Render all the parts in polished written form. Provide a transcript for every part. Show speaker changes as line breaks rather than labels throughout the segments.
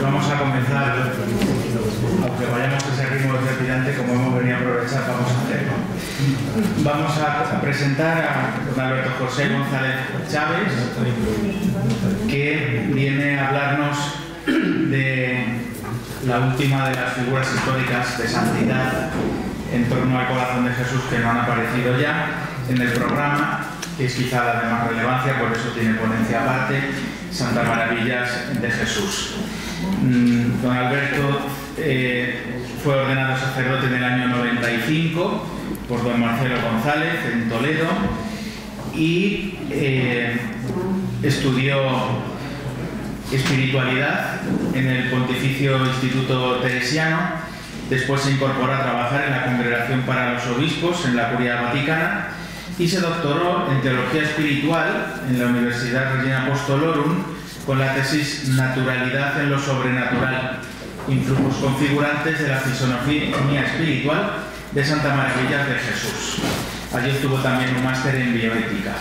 Pues vamos a comenzar, aunque vayamos a ese ritmo de trepidante, como hemos venido a aprovechar, vamos a hacerlo. Vamos a presentar a don Alberto José González Chávez, que viene a hablarnos de la última de las figuras históricas de santidad en torno al corazón de Jesús que no han aparecido ya en el programa, que es quizá la de más relevancia, por eso tiene ponencia aparte, Santa Maravillas de Jesús. Don Alberto fue ordenado sacerdote en el año 95 por don Marcelo González en Toledo y estudió espiritualidad en el Pontificio Instituto Teresiano. Después se incorporó a trabajar en la Congregación para los Obispos en la Curia Vaticana y se doctoró en Teología Espiritual en la Universidad Regina Apostolorum con la tesis Naturalidad en lo Sobrenatural, influjos configurantes de la fisonomía espiritual de Santa Maravillas de Jesús. Allí obtuvo también un máster en bioética.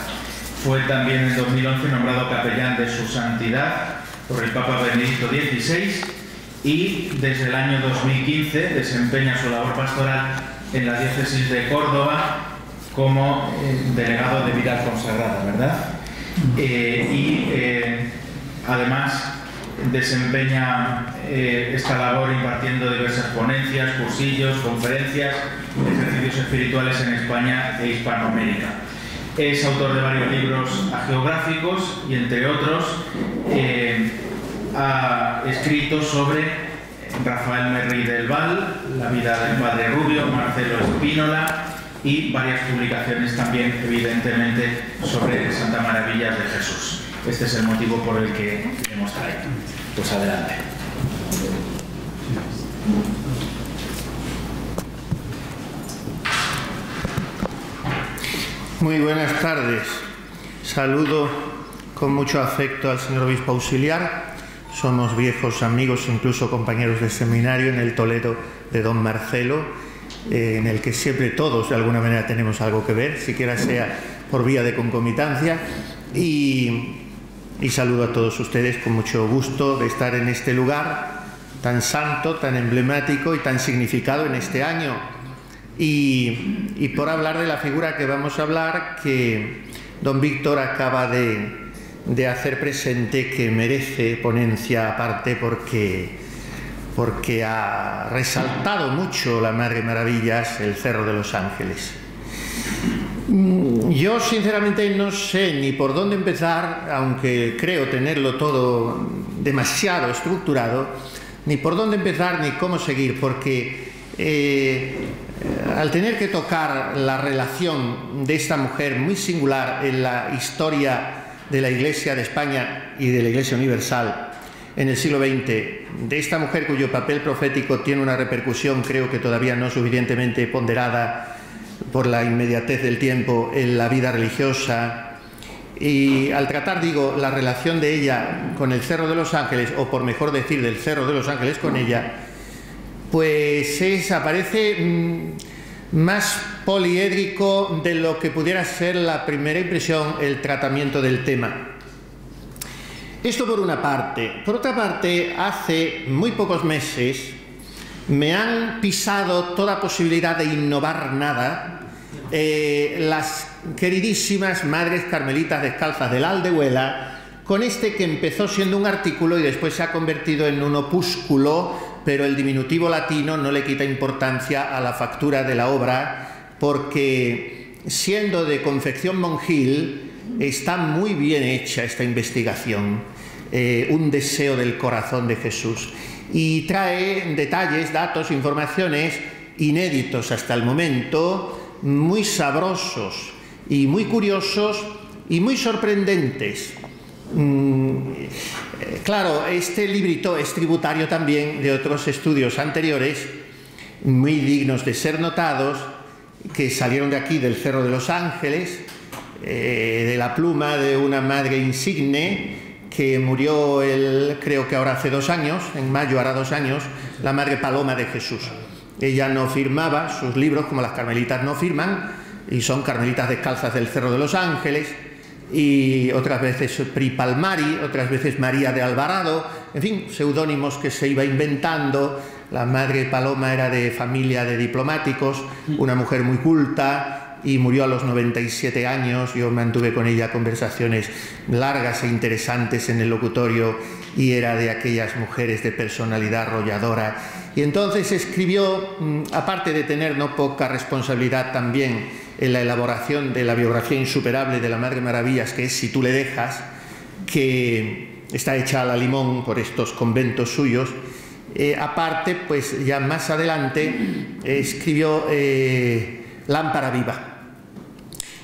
Fue también en 2011 nombrado capellán de su santidad por el Papa Benedicto XVI y desde el año 2015 desempeña su labor pastoral en la diócesis de Córdoba como delegado de vida consagrada, ¿verdad? Además desempeña esta labor impartiendo diversas ponencias, cursillos, conferencias, ejercicios espirituales en España e Hispanoamérica. Es autor de varios libros geográficos y, entre otros, ha escrito sobre Rafael Merri del Val, la vida del Padre Rubio, Marcelo Espínola y varias publicaciones también, evidentemente, sobre Santa Maravillas de Jesús. Este es el motivo por el que hemos traído. Pues adelante.
Muy buenas tardes. Saludo con mucho afecto al señor obispo auxiliar. Somos viejos amigos, incluso compañeros de seminario en el Toledo de don Marcelo, en el que siempre todos de alguna manera tenemos algo que ver, siquiera sea por vía de concomitancia. Y saludo a todos ustedes con mucho gusto de estar en este lugar tan santo, tan emblemático y tan significado en este año. Y por hablar de la figura que vamos a hablar, que don Víctor acaba de hacer presente, que merece ponencia aparte porque ha resaltado mucho la Madre Maravillas, el Cerro de los Ángeles. Yo sinceramente no sé ni por dónde empezar, aunque creo tenerlo todo demasiado estructurado, ni por dónde empezar ni cómo seguir, porque al tener que tocar la relación de esta mujer muy singular en la historia de la Iglesia de España y de la Iglesia Universal en el siglo XX, de esta mujer cuyo papel profético tiene una repercusión, creo que todavía no suficientemente ponderada por la inmediatez del tiempo en la vida religiosa, y al tratar, digo, la relación de ella con el Cerro de los Ángeles, o por mejor decir, del Cerro de los Ángeles con ella, pues aparece más poliédrico de lo que pudiera ser la primera impresión el tratamiento del tema. Esto por una parte. Por otra parte, hace muy pocos meses me han pisado toda posibilidad de innovar nada las queridísimas Madres Carmelitas Descalzas de la Aldehuela, con este que empezó siendo un artículo y después se ha convertido en un opúsculo, pero el diminutivo latino no le quita importancia a la factura de la obra, porque siendo de confección monjil está muy bien hecha esta investigación, un deseo del corazón de Jesús, y trae detalles, datos, informaciones inéditos hasta el momento, muy sabrosos y muy curiosos y muy sorprendentes. Claro, este librito es tributario también de otros estudios anteriores muy dignos de ser notados, que salieron de aquí, del Cerro de los Ángeles, de la pluma de una madre insigne que murió, creo que ahora hace 2 años, en mayo hará 2 años, la Madre Paloma de Jesús. Ella no firmaba sus libros, como las carmelitas no firman, y son carmelitas descalzas del Cerro de los Ángeles, y otras veces Pri Palmari, otras veces María de Alvarado, en fin, seudónimos que se iba inventando. La madre Paloma era de familia de diplomáticos, una mujer muy culta, y murió a los 97 años. Yo mantuve con ella conversaciones largas e interesantes en el locutorio, y era de aquellas mujeres de personalidad arrolladora. Y entonces escribió, aparte de tener no poca responsabilidad también en la elaboración de la biografía insuperable de la Madre Maravillas, que es Si tú le dejas, que está hecha a la limón por estos conventos suyos. Aparte, pues ya más adelante escribió Lámpara Viva,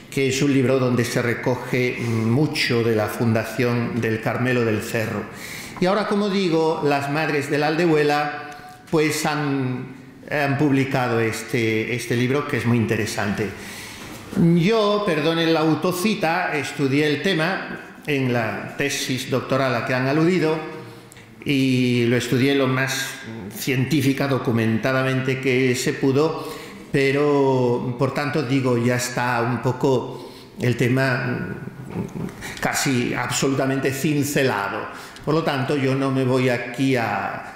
que es un libro donde se recoge mucho de la fundación del Carmelo del Cerro. Y ahora, como digo, las Madres de la Aldehuela pues han publicado este libro, que es muy interesante. Yo, perdonen la autocita, estudié el tema en la tesis doctoral a que han aludido, y lo estudié lo más científica, documentadamente que se pudo, pero por tanto digo, ya está un poco el tema casi absolutamente cincelado. Por lo tanto, yo no me voy aquí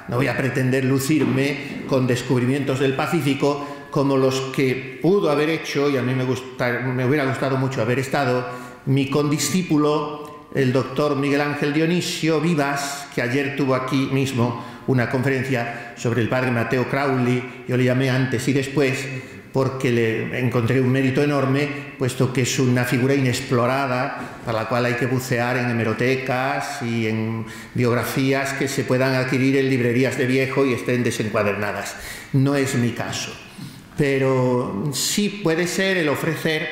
no voy a pretender lucirme con descubrimientos del Pacífico como los que pudo haber hecho, y a mí me hubiera gustado mucho haber estado, mi condiscípulo, el doctor Miguel Ángel Dionisio Vivas, que ayer tuvo aquí mismo una conferencia sobre el padre Mateo Crowley. Yo le llamé antes y después porque le encontré un mérito enorme, puesto que es una figura inexplorada para la cual hay que bucear en hemerotecas y en biografías que se puedan adquirir en librerías de viejo y estén desencuadernadas. No es mi caso, pero sí puede ser el ofrecer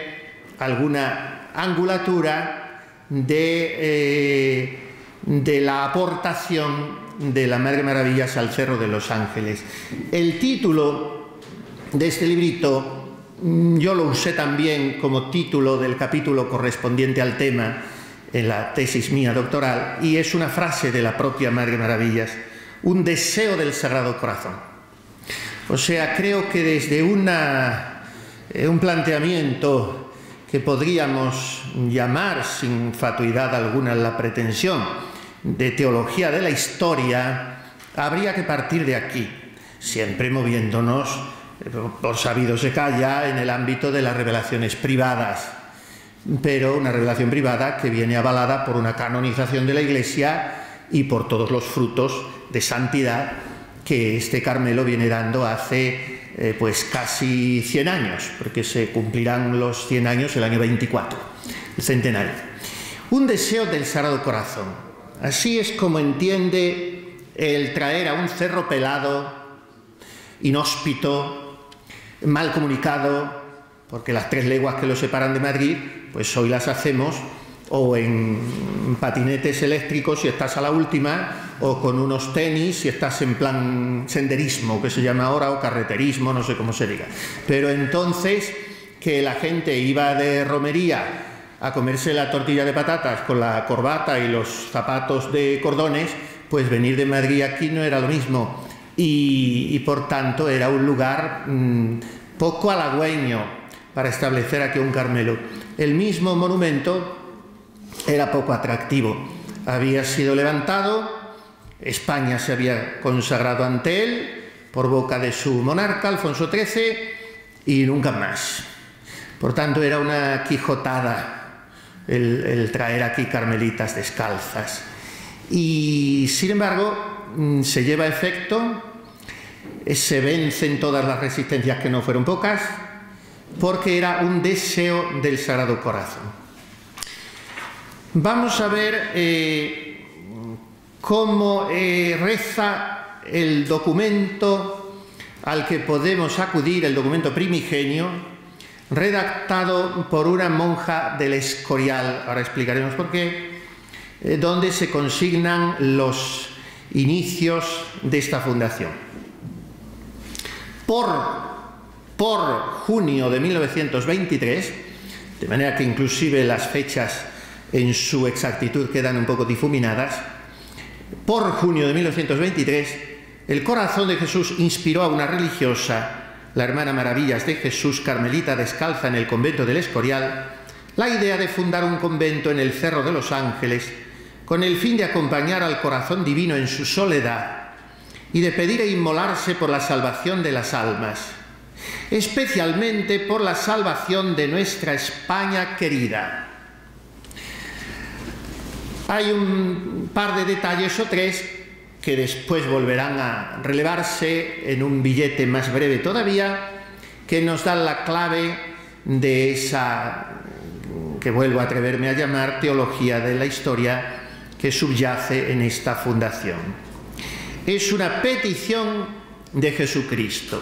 alguna angulatura de la aportación de la Madre Maravillas al Cerro de los Ángeles. El título de este librito yo lo usé también como título del capítulo correspondiente al tema en la tesis mía doctoral, y es una frase de la propia Madre Maravillas: un deseo del Sagrado Corazón. O sea, creo que desde un planteamiento que podríamos llamar sin fatuidad alguna la pretensión de teología de la historia, habría que partir de aquí, siempre moviéndonos, por sabido se calla, en el ámbito de las revelaciones privadas, pero una revelación privada que viene avalada por una canonización de la Iglesia y por todos los frutos de santidad que este Carmelo viene dando hace pues casi 100 años, porque se cumplirán los 100 años el año 24, el centenario. Un deseo del Sagrado Corazón. Así es como entiende el traer a un cerro pelado, inhóspito, mal comunicado, porque las 3 leguas que lo separan de Madrid, pues hoy las hacemos o en patinetes eléctricos si estás a la última, o con unos tenis si estás en plan senderismo, que se llama ahora, o carreterismo, no sé cómo se diga. Pero entonces, que la gente iba de romería a comerse la tortilla de patatas con la corbata y los zapatos de cordones, pues venir de Madrid aquí no era lo mismo. Y por tanto era un lugar poco halagüeño para establecer aquí un Carmelo. El mismo monumento era poco atractivo. Había sido levantado, España se había consagrado ante él por boca de su monarca, Alfonso XIII, y nunca más. Por tanto, era una quijotada el traer aquí carmelitas descalzas. Y, sin embargo, se lleva a efecto, se vencen todas las resistencias, que no fueron pocas, porque era un deseo del Sagrado Corazón. Vamos a ver cómo reza el documento al que podemos acudir, el documento primigenio, redactado por una monja del Escorial, ahora explicaremos por qué, donde se consignan los inicios de esta fundación. Por junio de 1923, de manera que inclusive las fechas en su exactitud quedan un poco difuminadas, por junio de 1923, el Corazón de Jesús inspiró a una religiosa, la hermana Maravillas de Jesús, carmelita descalza en el convento del Escorial, la idea de fundar un convento en el Cerro de los Ángeles, con el fin de acompañar al corazón divino en su soledad y de pedir e inmolarse por la salvación de las almas, especialmente por la salvación de nuestra España querida. Hay un par de detalles o tres que después volverán a relevarse en un billete más breve todavía, que nos dan la clave de esa, que vuelvo a atreverme a llamar, teología de la historia que subyace en esta fundación. Es una petición de Jesucristo,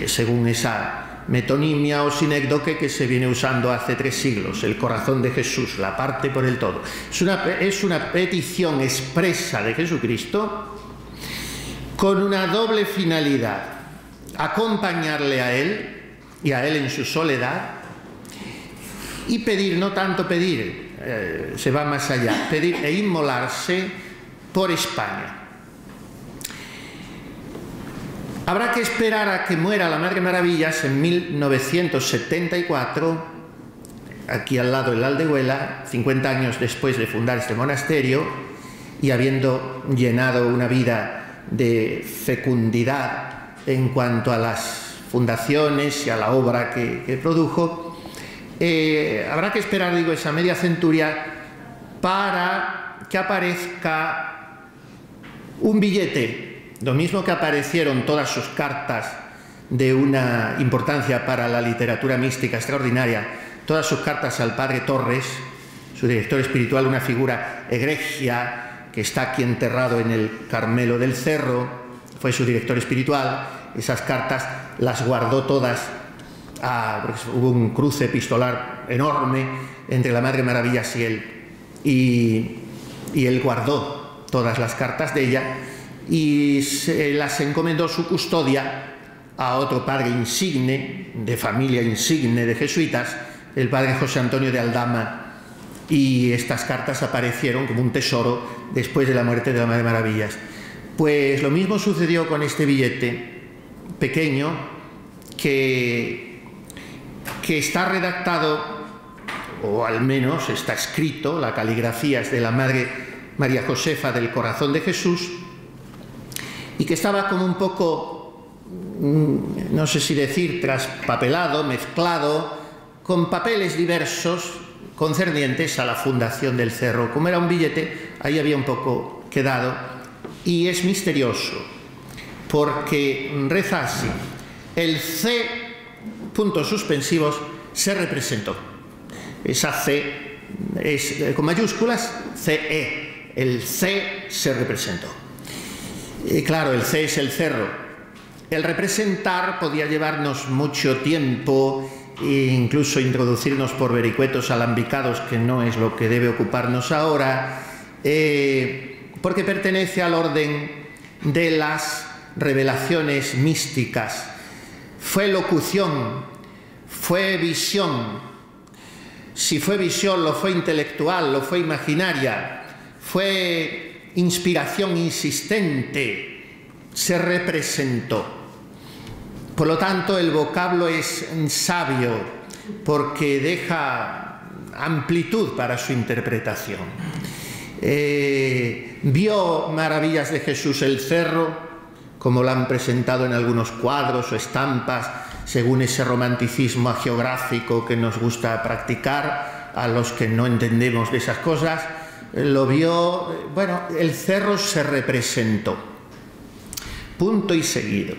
según esa metonimia o sinécdoque que se viene usando hace 3 siglos, el corazón de Jesús, la parte por el todo. Es una petición expresa de Jesucristo con una doble finalidad: acompañarle a Él y a Él en su soledad, y pedir, no tanto pedir, se va más allá, pedir e inmolarse por España. Habrá que esperar a que muera la Madre Maravillas en 1974, aquí al lado de la Aldehuela, 50 años después de fundar este monasterio, y habiendo llenado una vida de fecundidad en cuanto a las fundaciones y a la obra que produjo, habrá que esperar, digo, esa media centuria para que aparezca un billete. Lo mismo que aparecieron todas sus cartas de una importancia para la literatura mística extraordinaria, todas sus cartas al padre Torres, su director espiritual, una figura egregia que está aquí enterrado en el Carmelo del Cerro, fue su director espiritual. Esas cartas las guardó todas, porque hubo un cruce epistolar enorme entre la Madre Maravillas y él, y él guardó todas las cartas de ella y se las encomendó su custodia a otro padre insigne, de familia insigne de jesuitas, el padre José Antonio de Aldama, y estas cartas aparecieron como un tesoro después de la muerte de la Madre Maravillas. Pues lo mismo sucedió con este billete pequeño que está redactado, o al menos está escrito, la caligrafía es de la Madre María Josefa del Corazón de Jesús, y que estaba como un poco, no sé si decir, traspapelado, mezclado, con papeles diversos concernientes a la fundación del cerro. Como era un billete, ahí había un poco quedado, y es misterioso, porque reza así: el C, puntos suspensivos, se representó. Esa C es con mayúsculas, CE, el C se representó. Y claro, el C es el cerro. El representar podía llevarnos mucho tiempo e incluso introducirnos por vericuetos alambicados, que no es lo que debe ocuparnos ahora, porque pertenece al orden de las revelaciones místicas. Fue locución, fue visión. Si fue visión, lo fue intelectual, lo fue imaginaria, fue inspiración insistente, se representó. Por lo tanto, el vocablo es sabio porque deja amplitud para su interpretación. Vio maravillas de Jesús el cerro, como lo han presentado en algunos cuadros o estampas, según ese romanticismo hagiográfico que nos gusta practicar a los que no entendemos de esas cosas. Lo vio, bueno, el cerro se representó. Punto y seguido.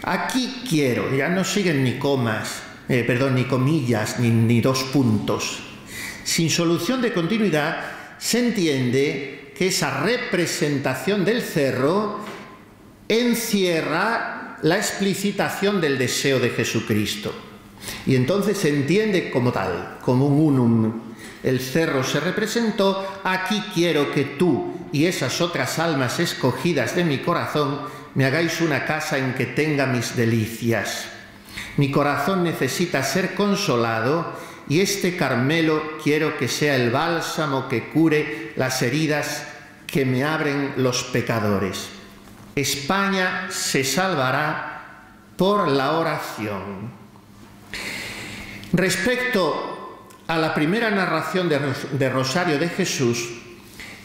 Aquí quiero, ya no siguen ni comas, ni comillas, ni dos puntos. Sin solución de continuidad, se entiende que esa representación del cerro encierra la explicitación del deseo de Jesucristo. Y entonces se entiende como tal, como un unum. El cerro se representó, aquí quiero que tú y esas otras almas escogidas de mi corazón me hagáis una casa en que tenga mis delicias. Mi corazón necesita ser consolado y este Carmelo quiero que sea el bálsamo que cure las heridas que me abren los pecadores. España se salvará por la oración. Respecto a la primera narración de Rosario de Jesús,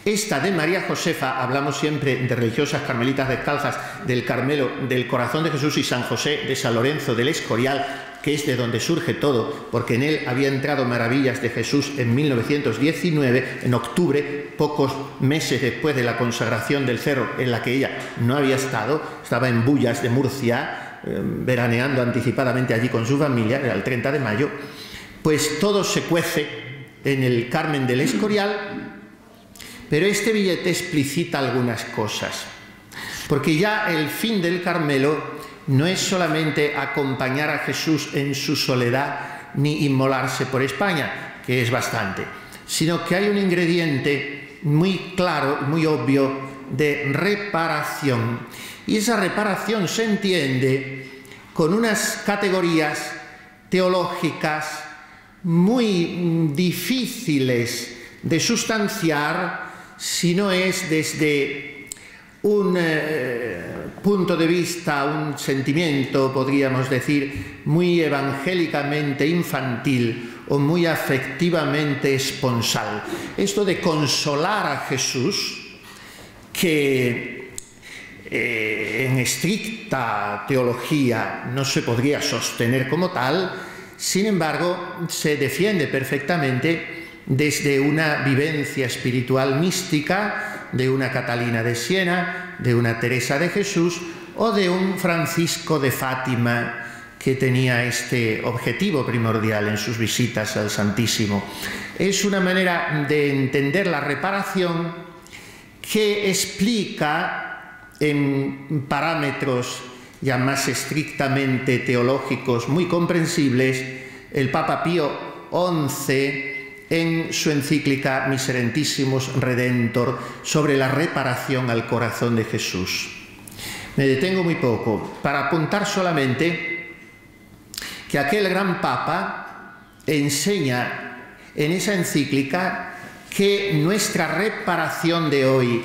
Esta de María Josefa, hablamos siempre de religiosas carmelitas descalzas del Carmelo del Corazón de Jesús y San José de San Lorenzo del Escorial, que es de donde surge todo, porque en él había entrado Maravillas de Jesús en 1919, en octubre, pocos meses después de la consagración del cerro, en la que ella no había estado, estaba en Bullas de Murcia, veraneando anticipadamente allí con su familia, era el 30 de mayo, pues todo se cuece en el Carmen del Escorial, pero este billete explicita algunas cosas, porque ya el fin del Carmelo no es solamente acompañar a Jesús en su soledad ni inmolarse por España, que es bastante, sino que hay un ingrediente muy claro, muy obvio, de reparación. Y esa reparación se entiende con unas categorías teológicas muy difíciles de sustanciar si no es desde un punto de vista, un sentimiento, podríamos decir, muy evangélicamente infantil o muy afectivamente esponsal. Esto de consolar a Jesús, que en estricta teología no se podría sostener como tal, sin embargo, se defiende perfectamente desde una vivencia espiritual mística de una Catalina de Siena, de una Teresa de Jesús o de un Francisco de Fátima, que tenía este objetivo primordial en sus visitas al Santísimo. Es una manera de entender la reparación que explica en parámetros ya más estrictamente teológicos muy comprensibles el Papa Pío XI en su encíclica Miserentissimus Redentor sobre la reparación al corazón de Jesús. Me detengo muy poco para apuntar solamente que aquel gran Papa enseña en esa encíclica que nuestra reparación de hoy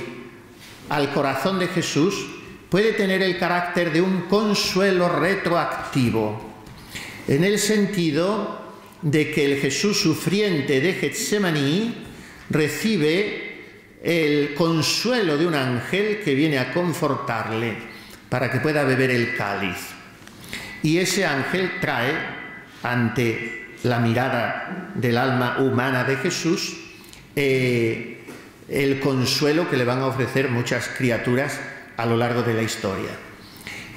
al corazón de Jesús puede tener el carácter de un consuelo retroactivo, en el sentido de que el Jesús sufriente de Getsemaní recibe el consuelo de un ángel que viene a confortarle para que pueda beber el cáliz. Y ese ángel trae ante la mirada del alma humana de Jesús el consuelo que le van a ofrecer muchas criaturas a lo largo de la historia.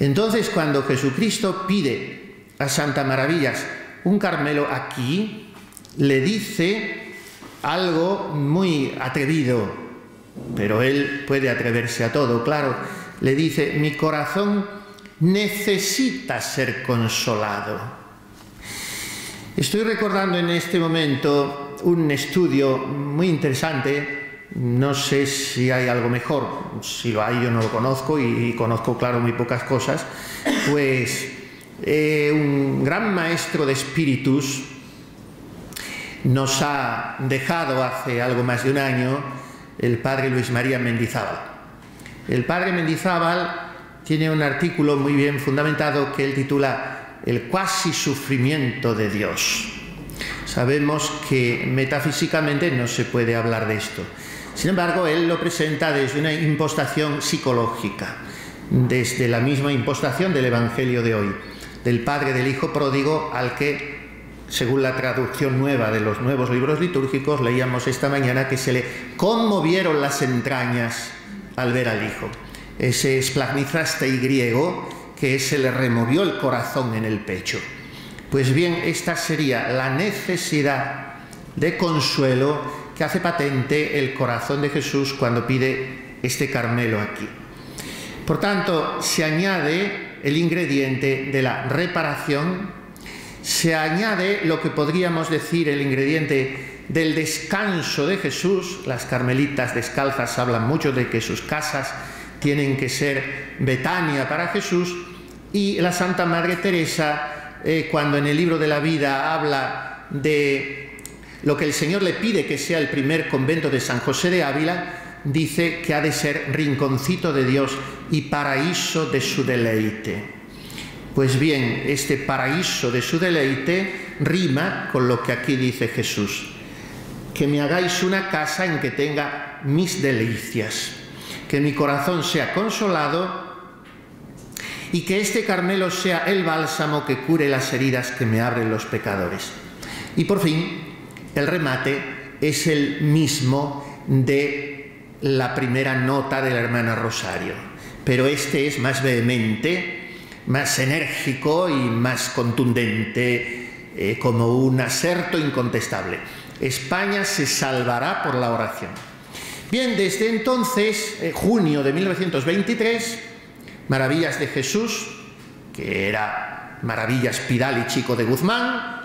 Entonces, cuando Jesucristo pide a Santa Maravillas un Carmelo aquí, le dice algo muy atrevido, pero él puede atreverse a todo, claro. Le dice: mi corazón necesita ser consolado. Estoy recordando en este momento un estudio muy interesante, no sé si hay algo mejor, si lo hay yo no lo conozco y conozco, claro, muy pocas cosas, pues un gran maestro de espíritus nos ha dejado hace algo más de un año, el padre Luis María Mendizábal. El padre Mendizábal tiene un artículo muy bien fundamentado que él titula El cuasi sufrimiento de Dios. Sabemos que metafísicamente no se puede hablar de esto. Sin embargo, él lo presenta desde una impostación psicológica, desde la misma impostación del Evangelio de hoy, del padre del hijo pródigo al que, según la traducción nueva de los nuevos libros litúrgicos, leíamos esta mañana que se le conmovieron las entrañas al ver al hijo. Ese splagmizastei griego que se le removió el corazón en el pecho. Pues bien, esta sería la necesidad de consuelo que hace patente el corazón de Jesús cuando pide este Carmelo aquí. Por tanto, se añade el ingrediente de la reparación, se añade lo que podríamos decir el ingrediente del descanso de Jesús. Las carmelitas descalzas hablan mucho de que sus casas tienen que ser Betania para Jesús, y la Santa Madre Teresa, cuando en el libro de la vida habla de lo que el Señor le pide que sea el primer convento de San José de Ávila, dice que ha de ser rinconcito de Dios y paraíso de su deleite. Pues bien, este paraíso de su deleite rima con lo que aquí dice Jesús, que me hagáis una casa en que tenga mis delicias, que mi corazón sea consolado y que este Carmelo sea el bálsamo que cure las heridas que me abren los pecadores. Y por fin, el remate es el mismo de la primera nota de la hermana Rosario, pero este es más vehemente, más enérgico y más contundente, como un aserto incontestable. España se salvará por la oración. Bien, desde entonces, junio de 1923, Maravillas de Jesús, que era Maravillas Pidal y Chico de Guzmán,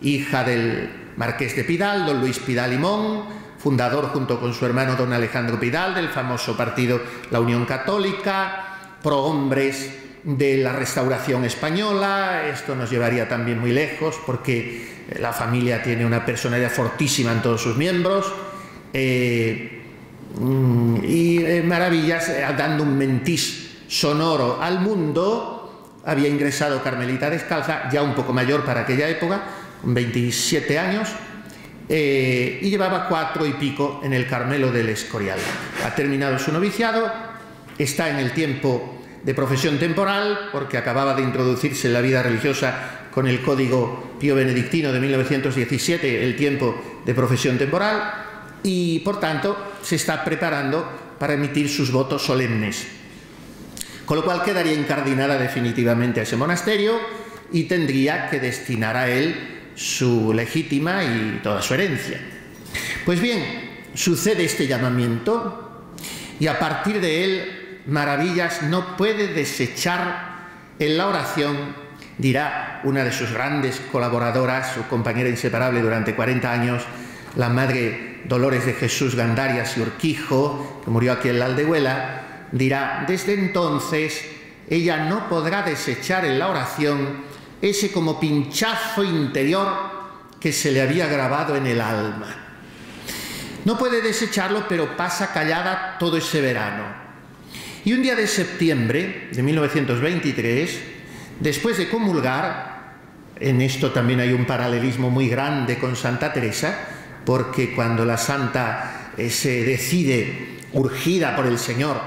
hija del marqués de Pidal, don Luis Pidal y Mon, fundador junto con su hermano don Alejandro Pidal del famoso partido La Unión Católica, prohombres de la Restauración española. Esto nos llevaría también muy lejos porque la familia tiene una personalidad fortísima en todos sus miembros, Maravillas, dando un mentís sonoro al mundo, había ingresado Carmelita Descalza, ya un poco mayor para aquella época, con 27 años, y llevaba 4 y pico en el Carmelo del Escorial. Ha terminado su noviciado, está en el tiempo de profesión temporal, porque acababa de introducirse en la vida religiosa con el Código Pío Benedictino de 1917, el tiempo de profesión temporal, y por tanto se está preparando para emitir sus votos solemnes. Con lo cual quedaría incardinada definitivamente a ese monasterio y tendría que destinar a él su legítima y toda su herencia. Pues bien, sucede este llamamiento y a partir de él Maravillas no puede desechar en la oración, dirá una de sus grandes colaboradoras, su compañera inseparable durante 40 años, la madre Dolores de Jesús Gandarias y Urquijo, que murió aquí en la Aldehuela, dirá: desde entonces ella no podrá desechar en la oración ese como pinchazo interior que se le había grabado en el alma. No puede desecharlo, pero pasa callada todo ese verano. Y un día de septiembre de 1923, después de comulgar, en esto también hay un paralelismo muy grande con Santa Teresa, porque cuando la santa se decide, urgida por el Señor,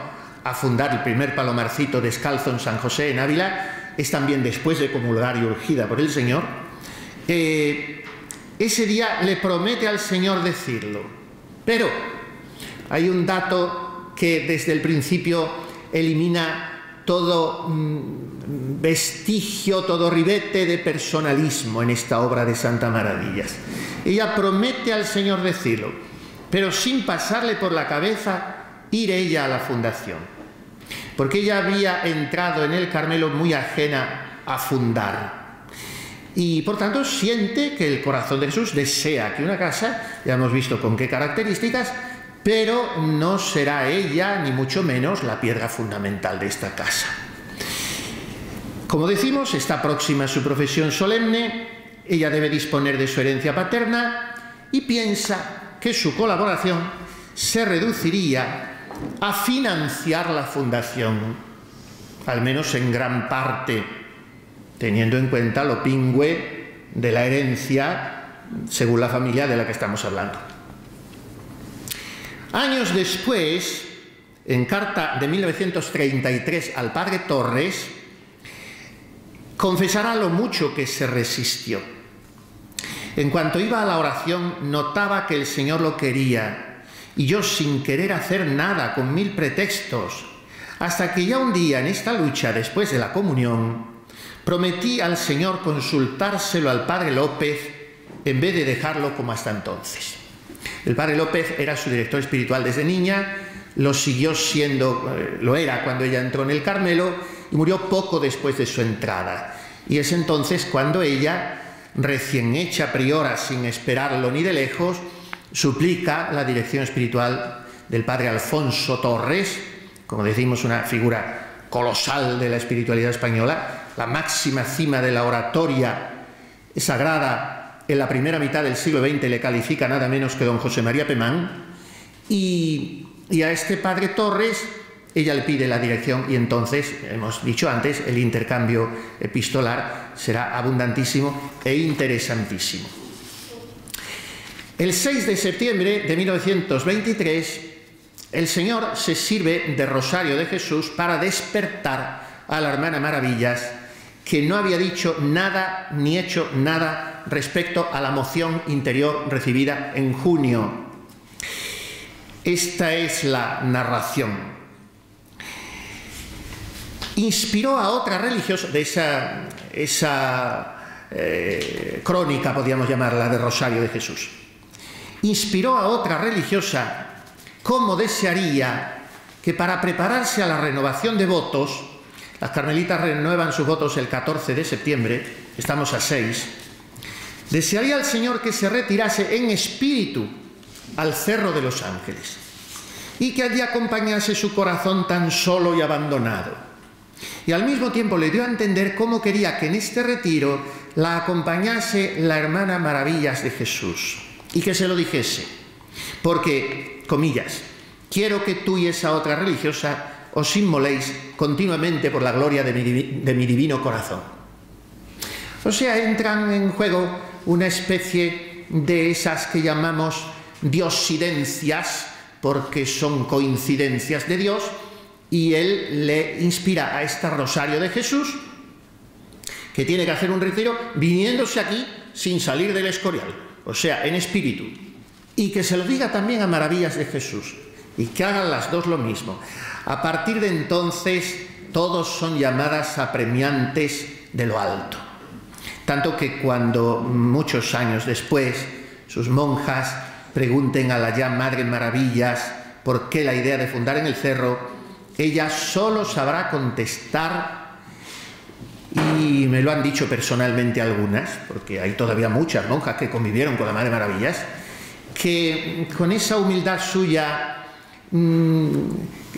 a fundar el primer palomarcito descalzo en San José, en Ávila, es también después de comulgar y urgida por el Señor, ese día le promete al Señor decirlo. Pero hay un dato que desde el principio elimina todo vestigio, todo ribete de personalismo en esta obra de Santa Maravillas. Ella promete al Señor decirlo, pero sin pasarle por la cabeza ir ella a la fundación, porque ella había entrado en el Carmelo muy ajena a fundar y por tanto siente que el corazón de Jesús desea que una casa, ya hemos visto con qué características, pero no será ella ni mucho menos la piedra fundamental de esta casa. Como decimos, está próxima a su profesión solemne, ella debe disponer de su herencia paterna y piensa que su colaboración se reduciría a financiar la fundación, al menos en gran parte, teniendo en cuenta lo pingüe de la herencia según la familia de la que estamos hablando. Años después, en carta de 1933 al padre Torres, confesará lo mucho que se resistió. En cuanto iba a la oración, notaba que el Señor lo quería, y yo sin querer hacer nada, con 1000 pretextos, hasta que ya un día en esta lucha, después de la comunión, prometí al Señor consultárselo al padre López en vez de dejarlo como hasta entonces. El padre López era su director espiritual desde niña, lo siguió siendo, lo era cuando ella entró en el Carmelo y murió poco después de su entrada. Y es entonces cuando ella, recién hecha priora sin esperarlo ni de lejos, suplica la dirección espiritual del padre Alfonso Torres, como decimos, una figura colosal de la espiritualidad española, la máxima cima de la oratoria sagrada en la primera mitad del siglo XX le califica nada menos que don José María Pemán, y a este padre Torres ella le pide la dirección y entonces, hemos dicho antes, el intercambio epistolar será abundantísimo e interesantísimo. El 6 de septiembre de 1923, el Señor se sirve de Rosario de Jesús para despertar a la hermana Maravillas, que no había dicho nada ni hecho nada respecto a la moción interior recibida en junio. Esta es la narración. Inspiró a otra religiosa, de esa crónica, podríamos llamarla, de Rosario de Jesús. Inspiró a otra religiosa cómo desearía que para prepararse a la renovación de votos, las carmelitas renuevan sus votos el 14 de septiembre, estamos a 6, desearía al Señor que se retirase en espíritu al Cerro de los Ángeles y que allí acompañase su corazón tan solo y abandonado. Y al mismo tiempo le dio a entender cómo quería que en este retiro la acompañase la hermana Maravillas de Jesús y que se lo dijese, porque, comillas, quiero que tú y esa otra religiosa os inmoléis continuamente por la gloria de mi divino corazón. O sea, entran en juego una especie de esas que llamamos diosidencias, porque son coincidencias de Dios, y él le inspira a esta Rosario de Jesús, que tiene que hacer un retiro viniéndose aquí sin salir del Escorial, o sea, en espíritu, y que se lo diga también a Maravillas de Jesús, y que hagan las dos lo mismo. A partir de entonces, todos son llamadas apremiantes de lo alto. Tanto que cuando, muchos años después, sus monjas pregunten a la ya Madre Maravillas por qué la idea de fundar en el cerro, ella solo sabrá contestar, y me lo han dicho personalmente algunas, porque hay todavía muchas monjas que convivieron con la Madre Maravillas, que con esa humildad suya,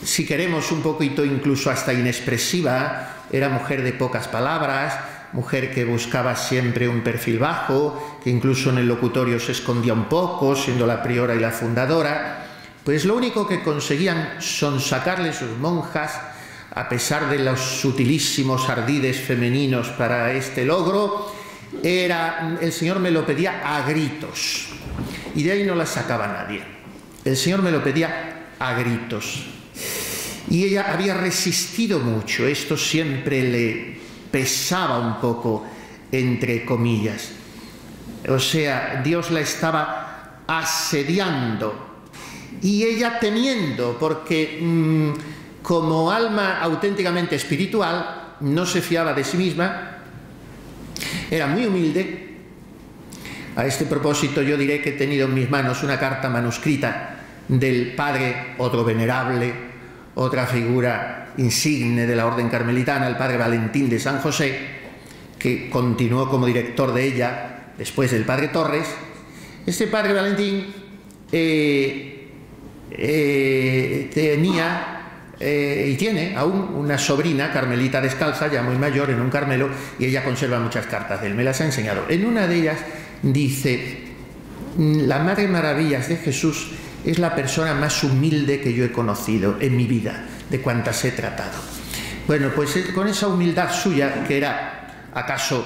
si queremos un poquito incluso hasta inexpresiva, era mujer de pocas palabras, mujer que buscaba siempre un perfil bajo, que incluso en el locutorio se escondía un poco, siendo la priora y la fundadora, pues lo único que conseguían sonsacarle sus monjas, a pesar de los sutilísimos ardides femeninos para este logro, era, el Señor me lo pedía a gritos, y de ahí no la sacaba nadie. El Señor me lo pedía a gritos, y ella había resistido mucho, esto siempre le pesaba un poco, entre comillas. O sea, Dios la estaba asediando, y ella temiendo, porque como alma auténticamente espiritual no se fiaba de sí misma, era muy humilde. A este propósito yo diré que he tenido en mis manos una carta manuscrita del padre, otro venerable, otra figura insigne de la orden carmelitana, el padre Valentín de San José, que continuó como director de ella después del padre Torres. Este padre Valentín tenía y tiene aún una sobrina carmelita descalza, ya muy mayor, en un Carmelo, y ella conserva muchas cartas de él, me las ha enseñado. En una de ellas dice: la Madre Maravillas de Jesús es la persona más humilde que yo he conocido en mi vida, de cuantas he tratado. Bueno, pues con esa humildad suya, que era acaso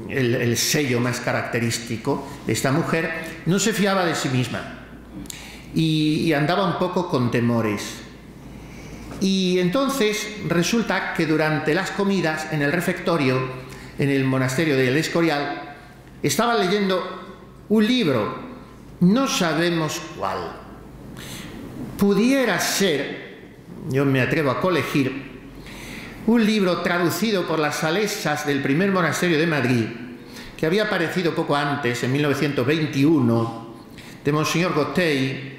el sello más característico de esta mujer, no se fiaba de sí misma y andaba un poco con temores. Y entonces resulta que durante las comidas en el refectorio, en el monasterio del Escorial, estaba leyendo un libro, no sabemos cuál. Pudiera ser, yo me atrevo a colegir, un libro traducido por las salesas del primer monasterio de Madrid, que había aparecido poco antes, en 1921, de Monseñor Gotei,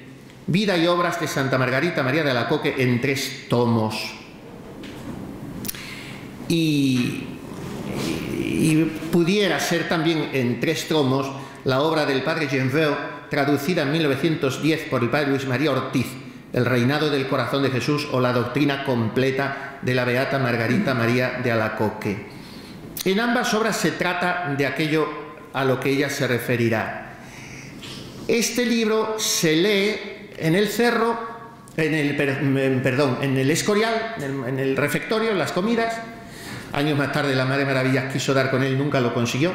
Vida y obras de Santa Margarita María de Alacoque, en 3 tomos. Y pudiera ser también en 3 tomos la obra del padre Genveux, traducida en 1910 por el padre Luis María Ortiz, El reinado del corazón de Jesús, o la doctrina completa de la beata Margarita María de Alacoque. En ambas obras se trata de aquello a lo que ella se referirá. Este libro se lee en el cerro, en el Escorial, en el refectorio, en las comidas. Años más tarde la Madre Maravillas quiso dar con él, nunca lo consiguió.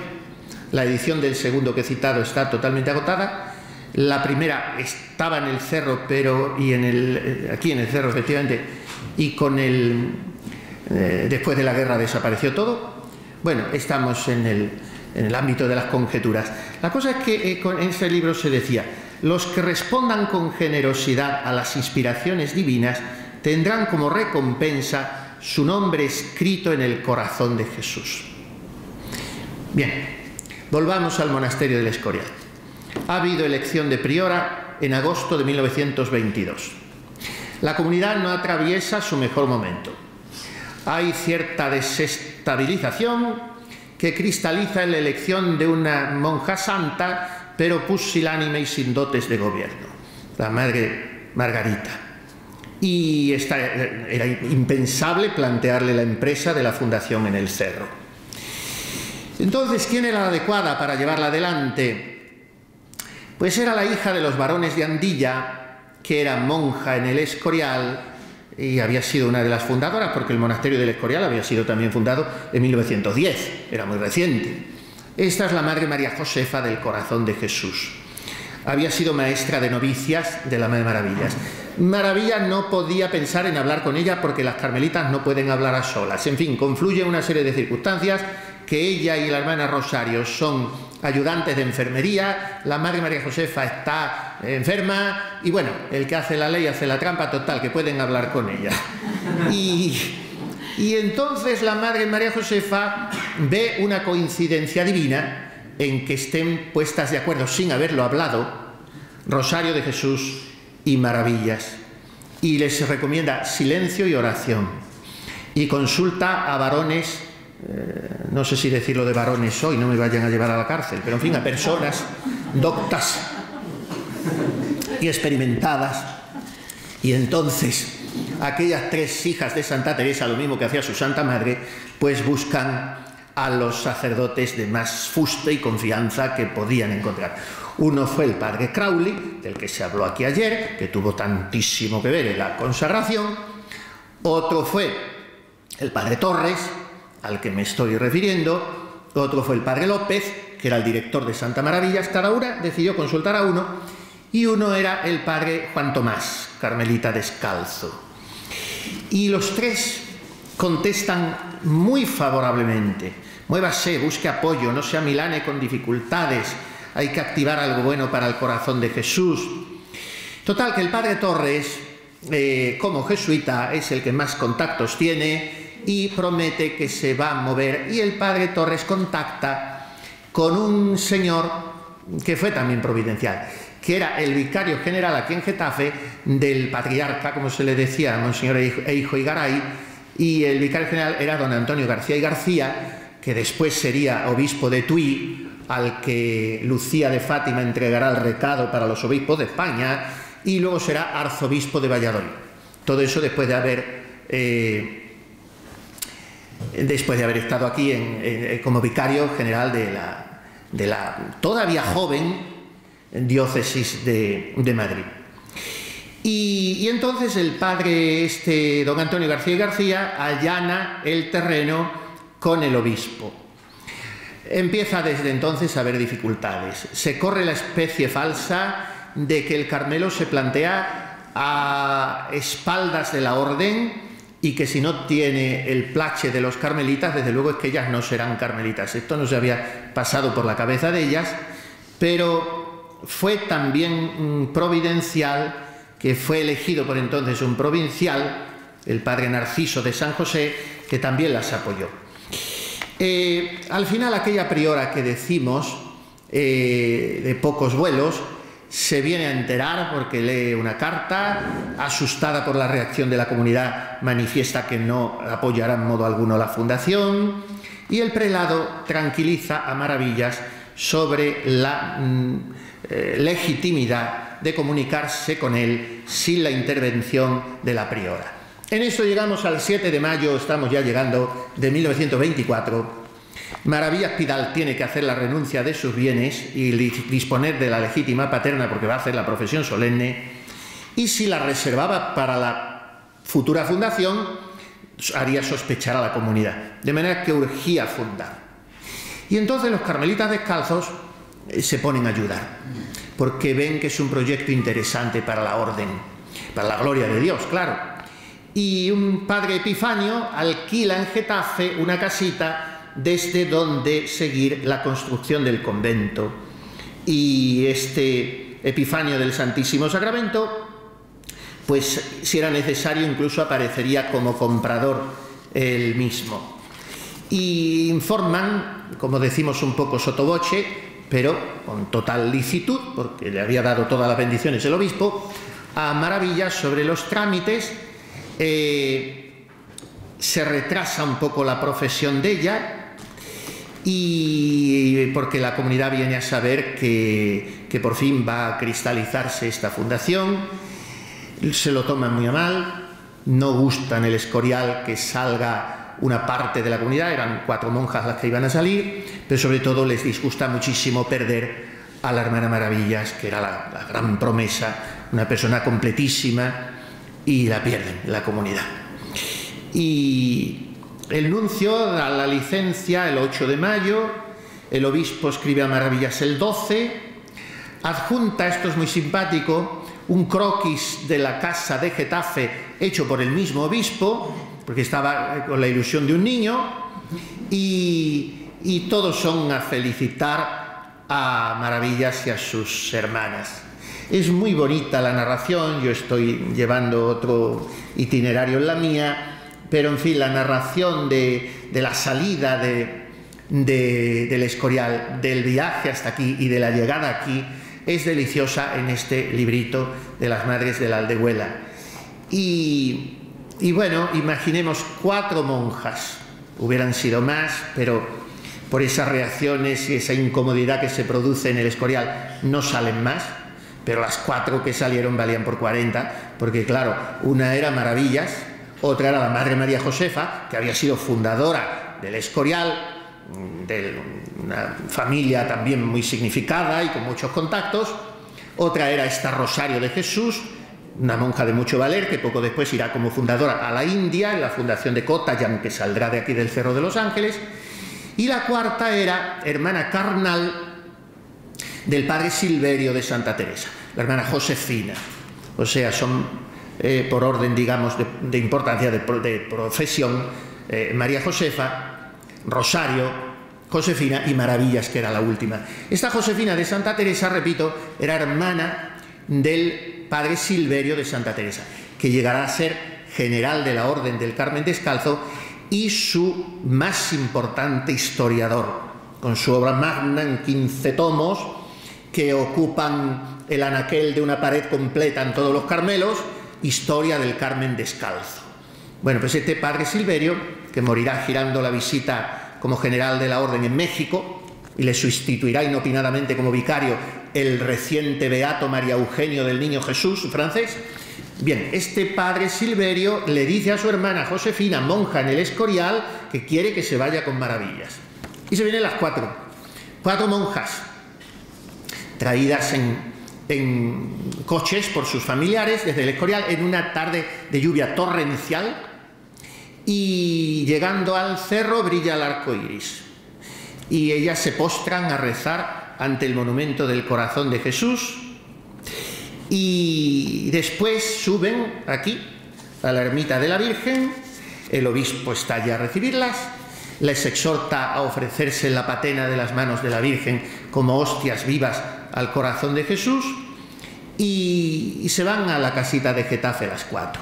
La edición del segundo que he citado está totalmente agotada. La primera estaba en el cerro, aquí en el cerro, efectivamente, y después de la guerra desapareció todo. Bueno, estamos en el ámbito de las conjeturas. La cosa es que en este libro se decía: los que respondan con generosidad a las inspiraciones divinas tendrán como recompensa su nombre escrito en el corazón de Jesús. Bien, volvamos al monasterio del Escorial. Ha habido elección de priora en agosto de 1922. La comunidad no atraviesa su mejor momento. Hay cierta desestabilización que cristaliza en la elección de una monja santa, pero pusilánime y sin dotes de gobierno, la Madre Margarita. Y era impensable plantearle la empresa de la fundación en el cerro. Entonces, ¿quién era la adecuada para llevarla adelante? Pues era la hija de los barones de Andilla, que era monja en el Escorial y había sido una de las fundadoras, porque el monasterio del Escorial había sido también fundado en 1910, era muy reciente. Esta es la Madre María Josefa del Corazón de Jesús. Había sido maestra de novicias de la Madre Maravillas. Maravillas no podía pensar en hablar con ella porque las carmelitas no pueden hablar a solas. En fin, confluye una serie de circunstancias, que ella y la hermana Rosario son ayudantes de enfermería, la Madre María Josefa está enferma y bueno, el que hace la ley hace la trampa, total, que pueden hablar con ella. Y entonces la Madre María Josefa ve una coincidencia divina en que estén puestas de acuerdo, sin haberlo hablado, Rosario de Jesús y Maravillas, y les recomienda silencio y oración, y consulta a varones, no sé si decirlo de varones hoy, no me vayan a llevar a la cárcel, pero en fin, a personas doctas y experimentadas. Y entonces aquellas tres hijas de Santa Teresa, lo mismo que hacía su Santa Madre, pues buscan a los sacerdotes de más fuste y confianza que podían encontrar. Uno fue el padre Crowley, del que se habló aquí ayer, que tuvo tantísimo que ver en la consagración. Otro fue el padre Torres, al que me estoy refiriendo. Otro fue el padre López, que era el director de Santa Maravillas. Cada una decidió consultar a uno, y uno era el padre Juan Tomás, carmelita descalzo. Y los tres contestan muy favorablemente: muévase, busque apoyo, no se amilane con dificultades, hay que activar algo bueno para el corazón de Jesús. Total, que el padre Torres, como jesuita, es el que más contactos tiene y promete que se va a mover, y el padre Torres contacta con un señor que fue también providencial, que era el vicario general aquí en Getafe del patriarca, como se le decía, Monseñor Eijo y Garay, y el vicario general era don Antonio García y García, que después sería obispo de Tui, al que Lucía de Fátima entregará el recado para los obispos de España, y luego será arzobispo de Valladolid. Todo eso después de haber estado aquí como vicario general de la todavía joven diócesis de Madrid. Y entonces el padre don Antonio García y García allana el terreno con el obispo. Empieza desde entonces a haber dificultades. Se corre la especie falsa de que el Carmelo se plantea a espaldas de la orden, y que si no tiene el plache de los carmelitas, desde luego es que ellas no serán carmelitas. Esto no se había pasado por la cabeza de ellas, pero fue también providencial que fue elegido por entonces un provincial, el padre Narciso de San José, que también las apoyó. Al final, aquella priora que decimos, de pocos vuelos, se viene a enterar porque lee una carta, asustada por la reacción de la comunidad, manifiesta que no apoyará en modo alguno la fundación, y el prelado tranquiliza a Maravillas sobre la legitimidad de comunicarse con él sin la intervención de la priora. En esto llegamos al 7 de mayo, estamos ya llegando, de 1924. Maravillas Pidal tiene que hacer la renuncia de sus bienes y disponer de la legítima paterna, porque va a hacer la profesión solemne, y si la reservaba para la futura fundación, haría sospechar a la comunidad, de manera que urgía fundar. Y entonces los carmelitas descalzos se ponen a ayudar, porque ven que es un proyecto interesante para la orden, para la gloria de Dios, claro. Y un padre Epifanio alquila en Getafe una casita desde donde seguir la construcción del convento. Y este Epifanio del Santísimo Sacramento, pues si era necesario incluso aparecería como comprador él mismo. Y informan, como decimos un poco sottovoce, pero con total licitud, porque le había dado todas las bendiciones el obispo, a Maravillas sobre los trámites. Se retrasa un poco la profesión de ella, y porque la comunidad viene a saber que por fin va a cristalizarse esta fundación. Se lo toman muy a mal, no gusta en el Escorial que salga una parte de la comunidad, eran 4 monjas las que iban a salir, pero sobre todo les disgusta muchísimo perder a la hermana Maravillas, que era la gran promesa, una persona completísima, y la pierden en la comunidad. Y el nuncio da la licencia el 8 de mayo, el obispo escribe a Maravillas el 12, adjunta, esto es muy simpático, un croquis de la casa de Getafe hecho por el mismo obispo, porque estaba con la ilusión de un niño, y todos son a felicitar a Maravillas y a sus hermanas. Es muy bonita la narración, yo estoy llevando otro itinerario en la mía, pero en fin, la narración de la salida del Escorial, del viaje hasta aquí y de la llegada aquí, es deliciosa en este librito de las Madres de la Aldehuela. Y bueno, imaginemos 4 monjas, hubieran sido más, pero por esas reacciones y esa incomodidad que se produce en el Escorial no salen más. Pero las 4 que salieron valían por 40, porque claro, una era Maravillas, otra era la Madre María Josefa, que había sido fundadora del Escorial, de una familia también muy significada y con muchos contactos. Otra era esta Rosario de Jesús, una monja de mucho valer, que poco después irá como fundadora a la India, en la fundación de Kottayam, que saldrá de aquí del Cerro de los Ángeles. Y la cuarta era hermana carnal del padre Silverio de Santa Teresa, la hermana Josefina. O sea, son por orden, digamos, de importancia, de profesión, María Josefa, Rosario, Josefina y Maravillas, que era la última. Esta Josefina de Santa Teresa, repito, era hermana del padre Silverio de Santa Teresa, que llegará a ser general de la Orden del Carmen Descalzo y su más importante historiador, con su obra magna en 15 tomos, que ocupan el anaquel de una pared completa en todos los Carmelos, Historia del Carmen Descalzo. Bueno, pues este padre Silverio, que morirá girando la visita como general de la Orden en México, y le sustituirá inopinadamente como vicario el reciente beato María Eugenio del Niño Jesús, francés. Bien, este padre Silverio le dice a su hermana Josefina, monja en el Escorial, que quiere que se vaya con Maravillas. Y se vienen las 4 monjas, traídas en coches por sus familiares desde el Escorial en una tarde de lluvia torrencial, y llegando al cerro brilla el arco iris y ellas se postran a rezar ante el monumento del Corazón de Jesús, y después suben aquí a la ermita de la Virgen. El obispo está allí a recibirlas, les exhorta a ofrecerse en la patena de las manos de la Virgen como hostias vivas al Corazón de Jesús, y se van a la casita de Getafe las 4.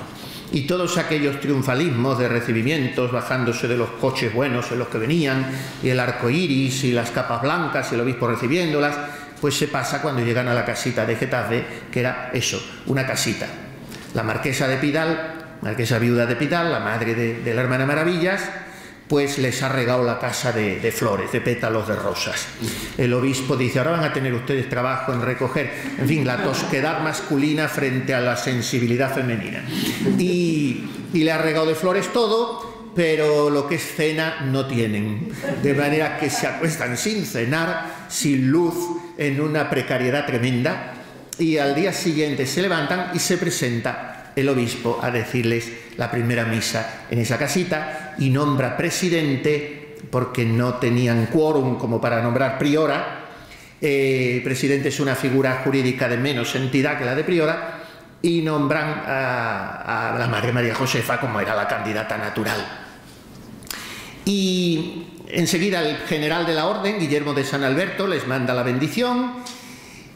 Y todos aquellos triunfalismos de recibimientos, bajándose de los coches buenos en los que venían, y el arco iris y las capas blancas y el obispo recibiéndolas, pues se pasa cuando llegan a la casita de Getafe, que era eso, una casita. La marquesa de Pidal, marquesa viuda de Pidal, la madre de la hermana Maravillas, pues les ha regado la casa de flores, de pétalos de rosas. El obispo dice, ahora van a tener ustedes trabajo en recoger, en fin, la tosquedad masculina frente a la sensibilidad femenina. Y le ha regado de flores todo, pero lo que es cena no tienen. De manera que se acuestan sin cenar, sin luz, en una precariedad tremenda, y al día siguiente se levantan y se presenta el obispo a decirles la primera misa en esa casita, y nombra presidente, porque no tenían quórum como para nombrar priora, El presidente es una figura jurídica de menos entidad que la de priora, y nombran a la Madre María Josefa como era la candidata natural. Y enseguida el general de la orden, Guillermo de San Alberto, les manda la bendición.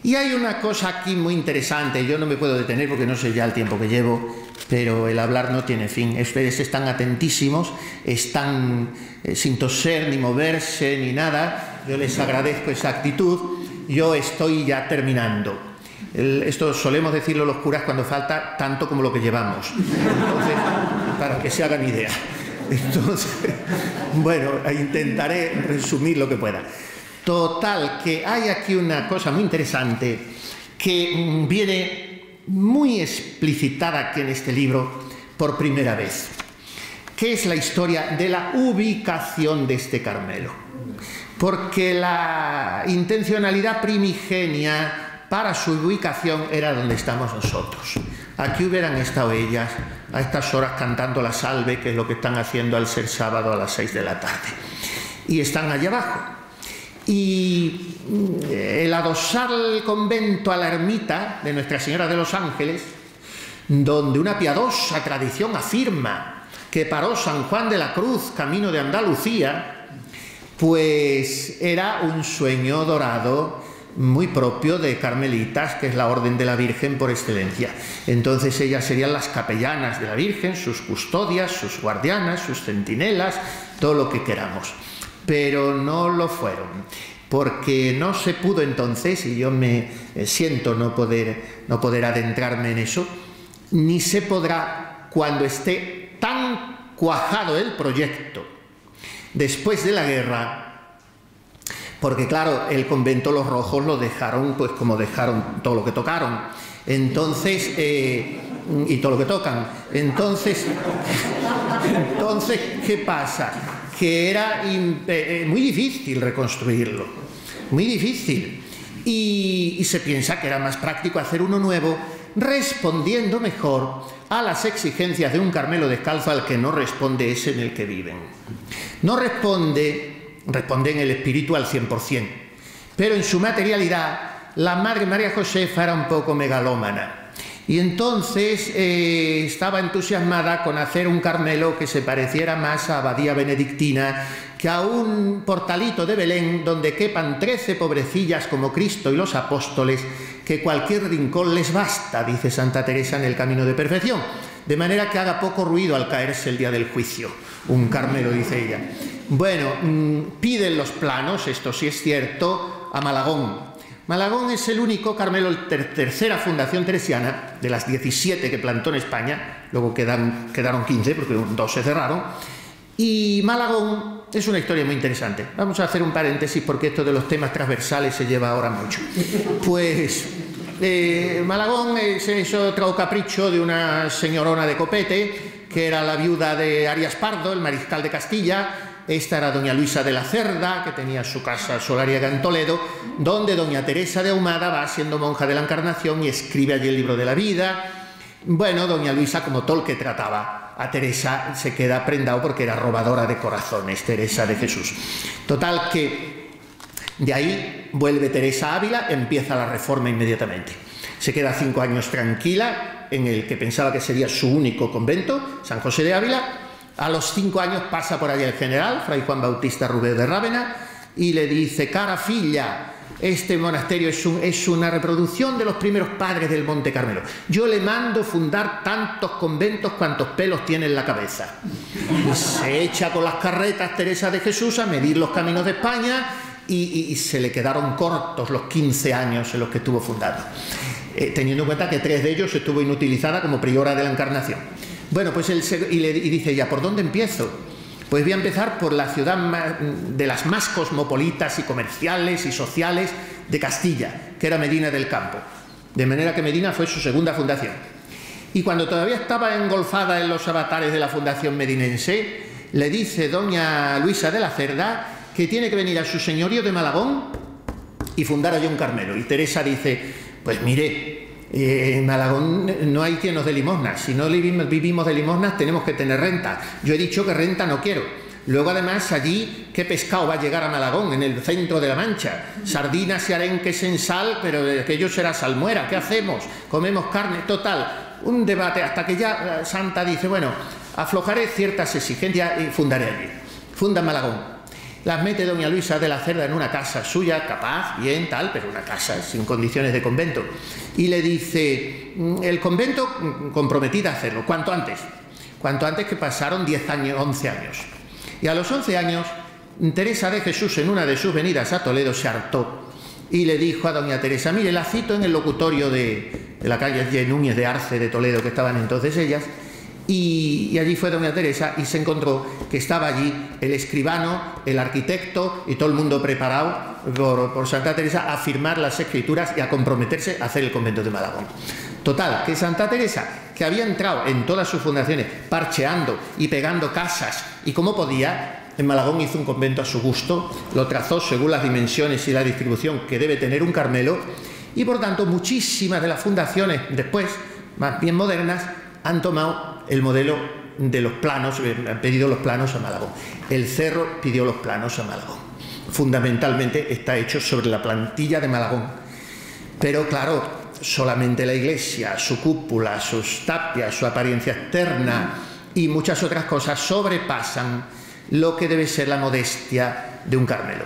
Y hay una cosa aquí muy interesante, yo no me puedo detener porque no sé ya el tiempo que llevo, pero el hablar no tiene fin. Ustedes están atentísimos, están sin toser, ni moverse, ni nada. Yo les agradezco esa actitud. Yo estoy ya terminando. Esto solemos decirlo los curas cuando falta tanto como lo que llevamos. Entonces, para que se hagan idea. Entonces, bueno, intentaré resumir lo que pueda. Total, que hay aquí una cosa muy interesante que viene muy explicitada aquí en este libro por primera vez, que es la historia de la ubicación de este Carmelo. Porque la intencionalidad primigenia para su ubicación era donde estamos nosotros. Aquí hubieran estado ellas a estas horas cantando la salve, que es lo que están haciendo al ser sábado a las 6 de la tarde. Y están allá abajo. Y el adosar el convento a la ermita de Nuestra Señora de los Ángeles, donde una piadosa tradición afirma que paró San Juan de la Cruz camino de Andalucía, pues era un sueño dorado muy propio de carmelitas, que es la orden de la Virgen por excelencia. Entonces ellas serían las capellanas de la Virgen, sus custodias, sus guardianas, sus centinelas, todo lo que queramos. Pero no lo fueron, porque no se pudo entonces, y yo me siento no poder adentrarme en eso, ni se podrá cuando esté tan cuajado el proyecto después de la guerra, porque claro, el convento los rojos lo dejaron pues como dejaron todo lo que tocaron, entonces y todo lo que tocan, entonces ¿qué pasa? Que era muy difícil reconstruirlo, muy difícil, y se piensa que era más práctico hacer uno nuevo, respondiendo mejor a las exigencias de un Carmelo descalzo al que no responde ese en el que viven. No responde en el espíritu al 100%, pero en su materialidad la Madre María Josefa era un poco megalómana. Y entonces estaba entusiasmada con hacer un Carmelo que se pareciera más a abadía benedictina que a un portalito de Belén donde quepan 13 pobrecillas como Cristo y los apóstoles, que cualquier rincón les basta, dice Santa Teresa en el Camino de Perfección, de manera que haga poco ruido al caerse el día del juicio. Un Carmelo, dice ella. Bueno, piden los planos, esto sí es cierto, a Malagón. Malagón es el único Carmelo, tercera fundación teresiana, de las 17 que plantó en España, luego quedaron 15 porque 2 se cerraron, y Malagón es una historia muy interesante. Vamos a hacer un paréntesis porque esto de los temas transversales se lleva ahora mucho. Pues Malagón es otro capricho de una señorona de copete, que era la viuda de Arias Pardo, el mariscal de Castilla. Esta era doña Luisa de la Cerda, que tenía su casa solariega en Toledo, donde doña Teresa de Ahumada va siendo monja de la Encarnación y escribe allí el libro de la vida. Bueno, doña Luisa, como todo el que trataba a Teresa, se queda prendado porque era robadora de corazones, Teresa de Jesús. Total que de ahí vuelve Teresa a Ávila, empieza la reforma inmediatamente. Se queda 5 años tranquila en el que pensaba que sería su único convento, San José de Ávila. A los 5 años pasa por allí el general, Fray Juan Bautista Rubeo de Rávena, y le dice: cara filla, este monasterio es una reproducción de los primeros padres del Monte Carmelo. Yo le mando fundar tantos conventos cuantos pelos tiene en la cabeza. Y se echa con las carretas Teresa de Jesús a medir los caminos de España y se le quedaron cortos los 15 años en los que estuvo fundado, teniendo en cuenta que 3 de ellos estuvo inutilizada como priora de la Encarnación. Bueno, pues y dice ella: ¿por dónde empiezo? Pues voy a empezar por la ciudad de las más cosmopolitas y comerciales y sociales de Castilla, que era Medina del Campo. De manera que Medina fue su segunda fundación. Y cuando todavía estaba engolfada en los avatares de la fundación medinense, le dice doña Luisa de la Cerda que tiene que venir a su señorío de Malagón y fundar allí un Carmelo. Y Teresa dice: pues mire, en Malagón no hay quien nos dé limosnas. Si no vivimos de limosnas, tenemos que tener renta. Yo he dicho que renta no quiero. Luego, además, allí, ¿qué pescado va a llegar a Malagón, en el centro de la Mancha? Sardinas y arenques en sal, pero aquello será salmuera. ¿Qué hacemos? ¿Comemos carne? Total, un debate hasta que ya Santa dice, bueno, aflojaré ciertas exigencias y fundaré allí. Funda Malagón. Las mete doña Luisa de la Cerda en una casa suya, capaz, bien, tal, pero una casa sin condiciones de convento. Y le dice, el convento comprometida a hacerlo, cuanto antes que pasaron 10 años, 11 años. Y a los 11 años, Teresa de Jesús, en una de sus venidas a Toledo, se hartó y le dijo a doña Teresa, mire, la cito en el locutorio de la calle Núñez de Arce de Toledo, que estaban entonces ellas, y allí fue doña Teresa y se encontró que estaba allí el escribano, el arquitecto y todo el mundo preparado por Santa Teresa a firmar las escrituras y a comprometerse a hacer el convento de Malagón. Total, que Santa Teresa, que había entrado en todas sus fundaciones parcheando y pegando casas y como podía, en Malagón hizo un convento a su gusto, lo trazó según las dimensiones y la distribución que debe tener un Carmelo, y por tanto muchísimas de las fundaciones después, más bien modernas, han tomado el modelo de los planos, han pedido los planos a Malagón. El Cerro pidió los planos a Malagón. Fundamentalmente está hecho sobre la plantilla de Malagón. Pero claro, solamente la iglesia, su cúpula, sus tapias, su apariencia externa y muchas otras cosas sobrepasan lo que debe ser la modestia de un Carmelo.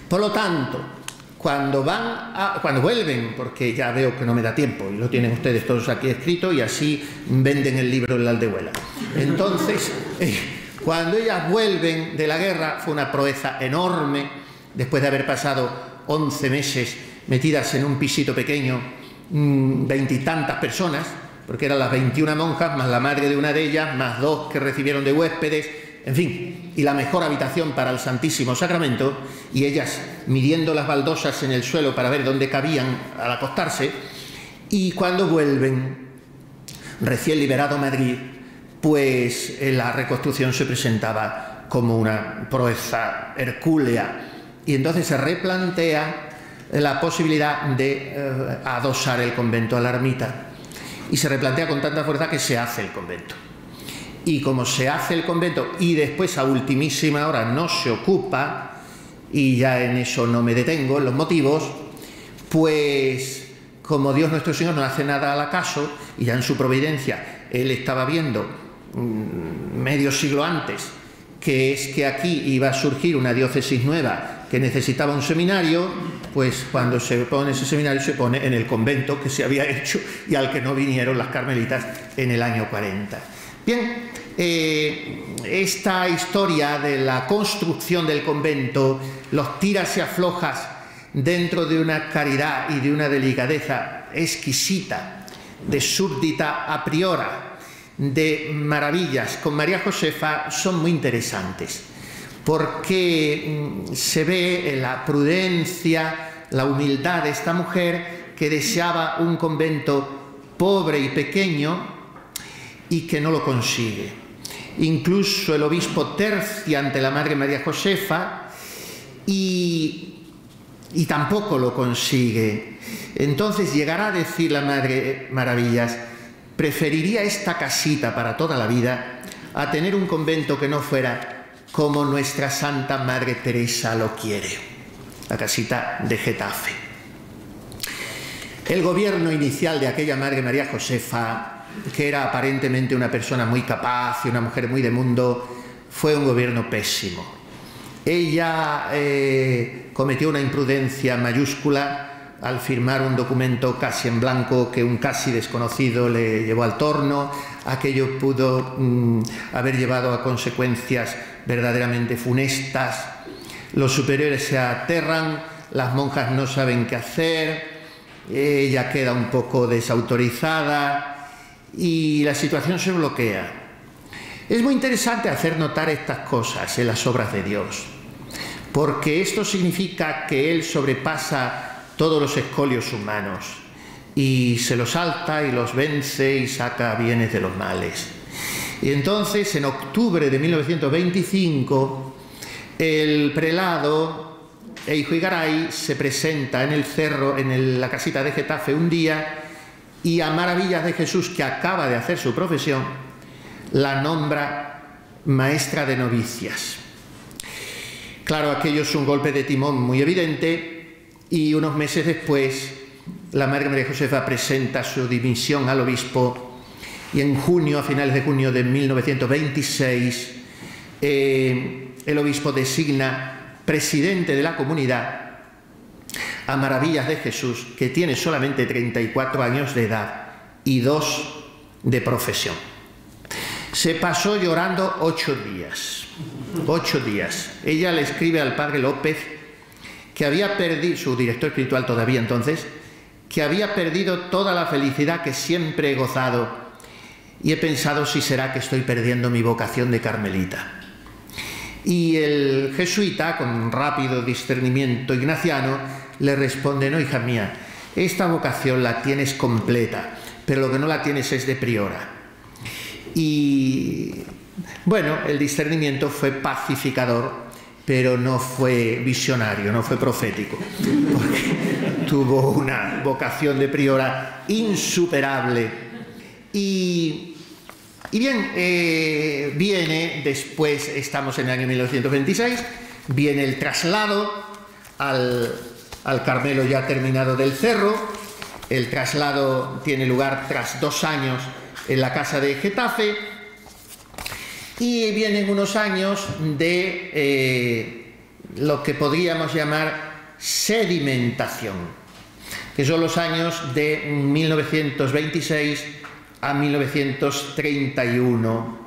Por lo tanto, cuando vuelven, porque ya veo que no me da tiempo y lo tienen ustedes todos aquí escrito y así venden el libro en la aldehuela. Entonces, cuando ellas vuelven de la guerra, fue una proeza enorme, después de haber pasado 11 meses metidas en un pisito pequeño, 20 y tantas personas, porque eran las 21 monjas, más la madre de una de ellas, más 2 que recibieron de huéspedes, en fin, y la mejor habitación para el Santísimo Sacramento, y ellas midiendo las baldosas en el suelo para ver dónde cabían al acostarse, y cuando vuelven, recién liberado Madrid, pues la reconstrucción se presentaba como una proeza hercúlea, y entonces se replantea la posibilidad de adosar el convento a la ermita, y se replantea con tanta fuerza que se hace el convento. Y como se hace el convento y después a ultimísima hora no se ocupa, y ya en eso no me detengo, en los motivos, pues como Dios nuestro Señor no hace nada al acaso, y ya en su providencia Él estaba viendo medio siglo antes que es que aquí iba a surgir una diócesis nueva que necesitaba un seminario, pues cuando se pone ese seminario se pone en el convento que se había hecho y al que no vinieron las carmelitas en el año 40. Bien, esta historia de la construcción del convento, los tiras y aflojas dentro de una caridad y de una delicadeza exquisita, de súbdita a priori, de maravillas con María Josefa, son muy interesantes, porque se ve la prudencia, la humildad de esta mujer que deseaba un convento pobre y pequeño y que no lo consigue. Incluso el obispo tercia ante la Madre María Josefa y tampoco lo consigue. Entonces llegará a decir la Madre Maravillas, preferiría esta casita para toda la vida a tener un convento que no fuera como nuestra Santa Madre Teresa lo quiere, la casita de Getafe. El gobierno inicial de aquella Madre María Josefa, que era aparentemente una persona muy capaz y una mujer muy de mundo, fue un gobierno pésimo. Ella cometió una imprudencia mayúscula al firmar un documento casi en blanco que un casi desconocido le llevó al torno. Aquello pudo haber llevado a consecuencias verdaderamente funestas. Los superiores se aterran, las monjas no saben qué hacer, ella queda un poco desautorizada y la situación se bloquea. Es muy interesante hacer notar estas cosas en las obras de Dios, porque esto significa que Él sobrepasa todos los escolios humanos y se los salta y los vence y saca bienes de los males. Y entonces, en octubre de 1925, el prelado Eijo-Igaray se presenta en el cerro, en la casita de Getafe un día, y a maravillas de Jesús, que acaba de hacer su profesión, la nombra maestra de novicias. Claro, aquello es un golpe de timón muy evidente y unos meses después la Madre María Josefa presenta su dimisión al obispo y en junio, a finales de junio de 1926, el obispo designa presidente de la comunidad a Maravillas de Jesús, que tiene solamente 34 años de edad y 2 de profesión. Se pasó llorando 8 días. 8 días. Ella le escribe al padre López que había perdido, su director espiritual todavía entonces, que había perdido toda la felicidad que siempre he gozado y he pensado si será que estoy perdiendo mi vocación de carmelita. Y el jesuita, con un rápido discernimiento ignaciano, le responde: no, hija mía, esta vocación la tienes completa, pero lo que no la tienes es de priora. Y bueno, el discernimiento fue pacificador, pero no fue visionario, no fue profético, porque tuvo una vocación de priora insuperable. Y bien, viene después, estamos en el año 1926, viene el traslado al Carmelo ya terminado del Cerro. El traslado tiene lugar tras 2 años en la casa de Getafe y vienen unos años de lo que podríamos llamar sedimentación, que son los años de 1926 a 1931.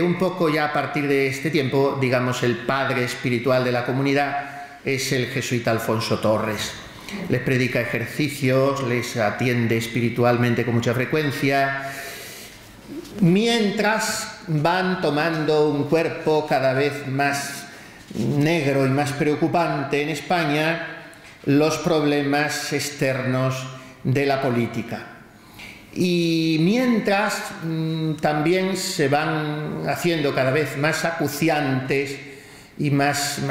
Un poco ya a partir de este tiempo, digamos, el padre espiritual de la comunidad es el jesuita Alfonso Torres. Les predica ejercicios, les atiende espiritualmente con mucha frecuencia, mientras van tomando un cuerpo cada vez más negro y más preocupante en España los problemas externos de la política. Y mientras también se van haciendo cada vez más acuciantes y más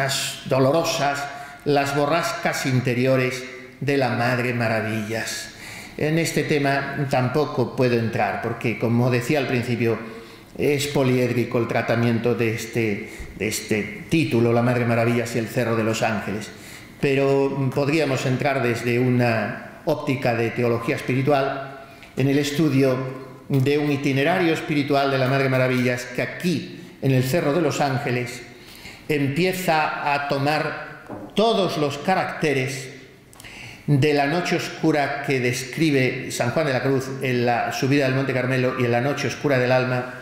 dolorosas las borrascas interiores de la Madre Maravillas. En este tema tampoco puedo entrar porque, como decía al principio, es poliédrico el tratamiento de este título, La Madre Maravillas y el Cerro de los Ángeles. Pero podríamos entrar desde una óptica de teología espiritual en el estudio de un itinerario espiritual de la Madre Maravillas que aquí, en el Cerro de los Ángeles, empieza a tomar todos los caracteres de la noche oscura que describe San Juan de la Cruz en la subida del Monte Carmelo y en la noche oscura del alma,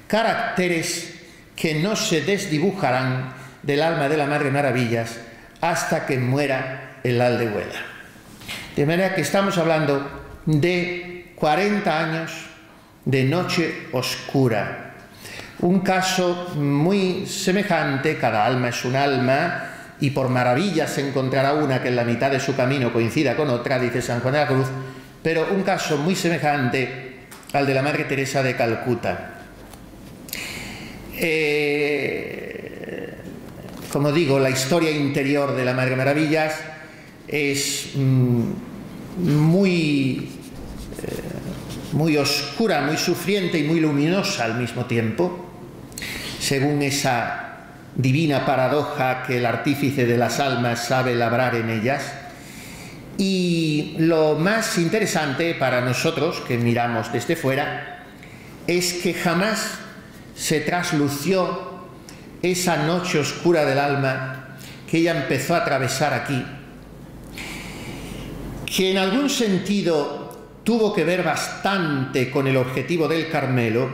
caracteres que no se desdibujarán del alma de la Madre Maravillas hasta que muera el aldehuela. De manera que estamos hablando de 40 años de noche oscura. Un caso muy semejante, cada alma es un alma, y por maravillas se encontrará una que en la mitad de su camino coincida con otra, dice San Juan de la Cruz, pero un caso muy semejante al de la Madre Teresa de Calcuta. Como digo, la historia interior de la Madre Maravillas es muy oscura, muy sufriente y muy luminosa al mismo tiempo, según esa divina paradoja que el artífice de las almas sabe labrar en ellas. Y lo más interesante para nosotros, que miramos desde fuera, es que jamás se traslució esa noche oscura del alma que ella empezó a atravesar aquí, que en algún sentido tuvo que ver bastante con el objetivo del Carmelo,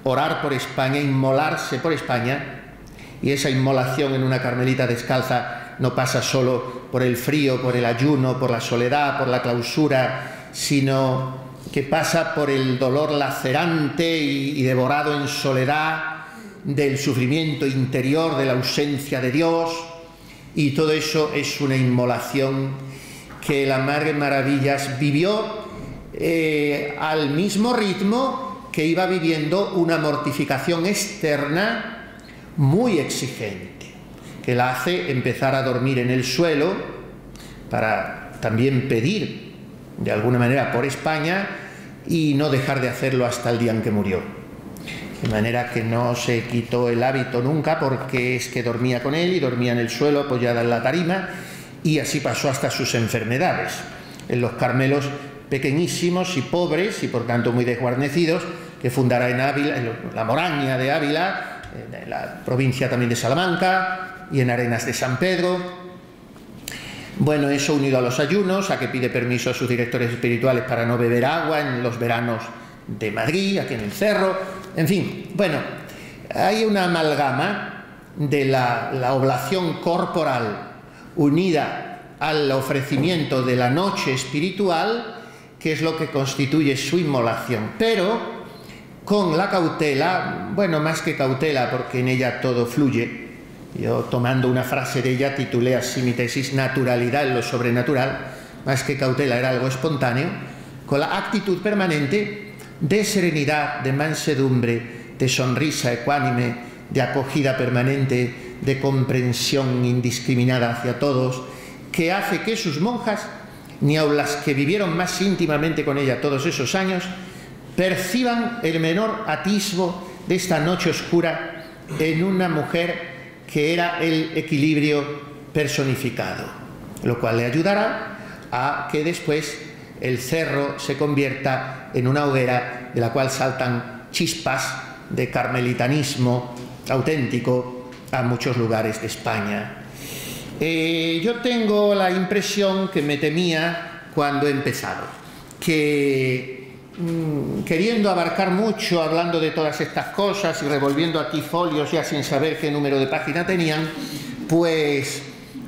orar por España, inmolarse por España. Y esa inmolación en una carmelita descalza no pasa solo por el frío, por el ayuno, por la soledad, por la clausura, sino que pasa por el dolor lacerante y devorado en soledad del sufrimiento interior, de la ausencia de Dios, y todo eso es una inmolación que la Madre Maravillas vivió al mismo ritmo que iba viviendo una mortificación externa muy exigente, que la hace empezar a dormir en el suelo para también pedir de alguna manera por España y no dejar de hacerlo hasta el día en que murió. de manera que no se quitó el hábito nunca, porque es que dormía con él y dormía en el suelo apoyada en la tarima, y así pasó hasta sus enfermedades. En los Carmelos pequeñísimos y pobres, y por tanto muy desguarnecidos, que fundará en Ávila, en la Moraña de Ávila, en la provincia también de Salamanca, y en Arenas de San Pedro. Bueno, eso unido a los ayunos, a que pide permiso a sus directores espirituales para no beber agua en los veranos de Madrid, aquí en el Cerro, en fin. Bueno, hay una amalgama de la oblación corporal unida al ofrecimiento de la noche espiritual, que es lo que constituye su inmolación, pero con la cautela, bueno, más que cautela, porque en ella todo fluye. Yo, tomando una frase de ella, titulé así mi tesis, Naturalidad en lo sobrenatural, más que cautela, era algo espontáneo, con la actitud permanente de serenidad, de mansedumbre, de sonrisa ecuánime, de acogida permanente, de comprensión indiscriminada hacia todos, que hace que sus monjas, ni aun las que vivieron más íntimamente con ella todos esos años, perciban el menor atisbo de esta noche oscura en una mujer que era el equilibrio personificado, lo cual le ayudará a que después el cerro se convierta en una hoguera de la cual saltan chispas de carmelitanismo auténtico a muchos lugares de España. Yo tengo la impresión que me temía cuando he empezado, que queriendo abarcar mucho, hablando de todas estas cosas y revolviendo aquí folios ya sin saber qué número de página tenían, pues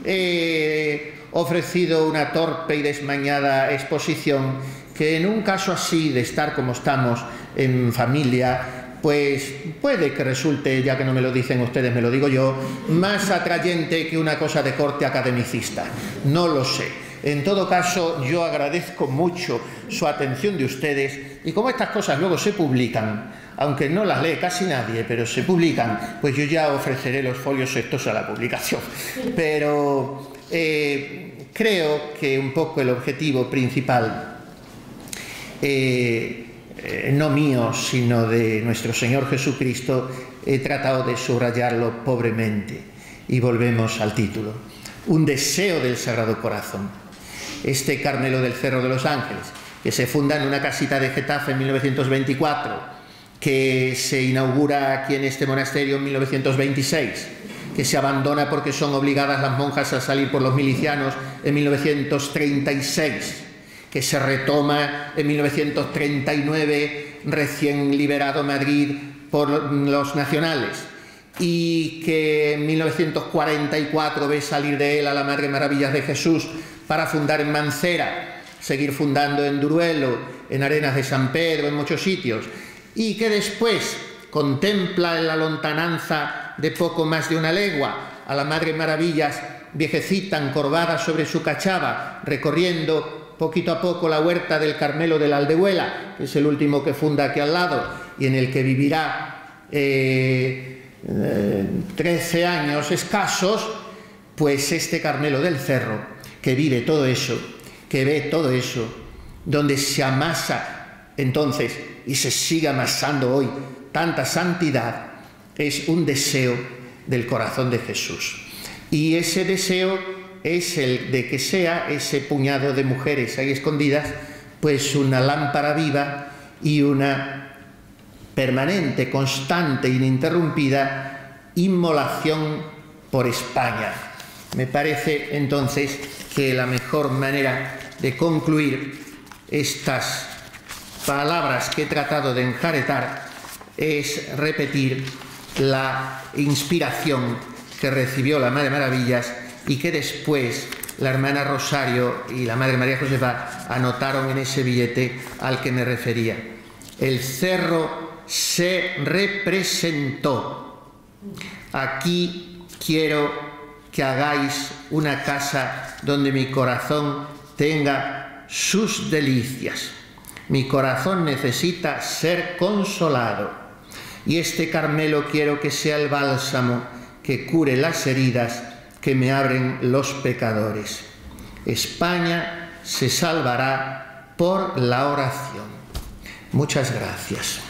he ofrecido una torpe y desmañada exposición que en un caso así de estar como estamos en familia, pues puede que resulte, ya que no me lo dicen ustedes, me lo digo yo, más atrayente que una cosa de corte academicista. No lo sé. En todo caso, yo agradezco mucho su atención de ustedes, y como estas cosas luego se publican, aunque no las lee casi nadie, pero se publican, pues yo ya ofreceré los folios estos a la publicación. Pero creo que un poco el objetivo principal, no mío, sino de nuestro Señor Jesucristo, he tratado de subrayarlo pobremente. Y volvemos al título. Un deseo del Sagrado Corazón. Este Carmelo del Cerro de los Ángeles, que se funda en una casita de Getafe en 1924, que se inaugura aquí en este monasterio en 1926, que se abandona porque son obligadas las monjas a salir por los milicianos en 1936, que se retoma en 1939, recién liberado Madrid por los nacionales, y que en 1944 ve salir de él a la Madre Maravillas de Jesús para fundar en Mancera, seguir fundando en Duruelo, en Arenas de San Pedro, en muchos sitios, y que después contempla en la lontananza de poco más de una legua a la Madre Maravillas viejecita encorvada sobre su cachava, recorriendo poquito a poco la huerta del Carmelo de la Aldehuela, que es el último que funda aquí al lado y en el que vivirá 13 años escasos. Pues este Carmelo del Cerro, que vive todo eso, que ve todo eso, donde se amasa entonces y se sigue amasando hoy tanta santidad, es un deseo del corazón de Jesús. Y ese deseo es el de que sea ese puñado de mujeres ahí escondidas, pues una lámpara viva y una permanente, constante, ininterrumpida inmolación por España. Me parece entonces que la mejor manera de concluir estas palabras que he tratado de enjaretar es repetir la inspiración que recibió la Madre Maravillas y que después la hermana Rosario y la Madre María Josefa anotaron en ese billete al que me refería. El cerro se representó. Aquí quiero que hagáis una casa donde mi corazón tenga sus delicias. Mi corazón necesita ser consolado, y este Carmelo quiero que sea el bálsamo que cure las heridas que me abren los pecadores. España se salvará por la oración. Muchas gracias.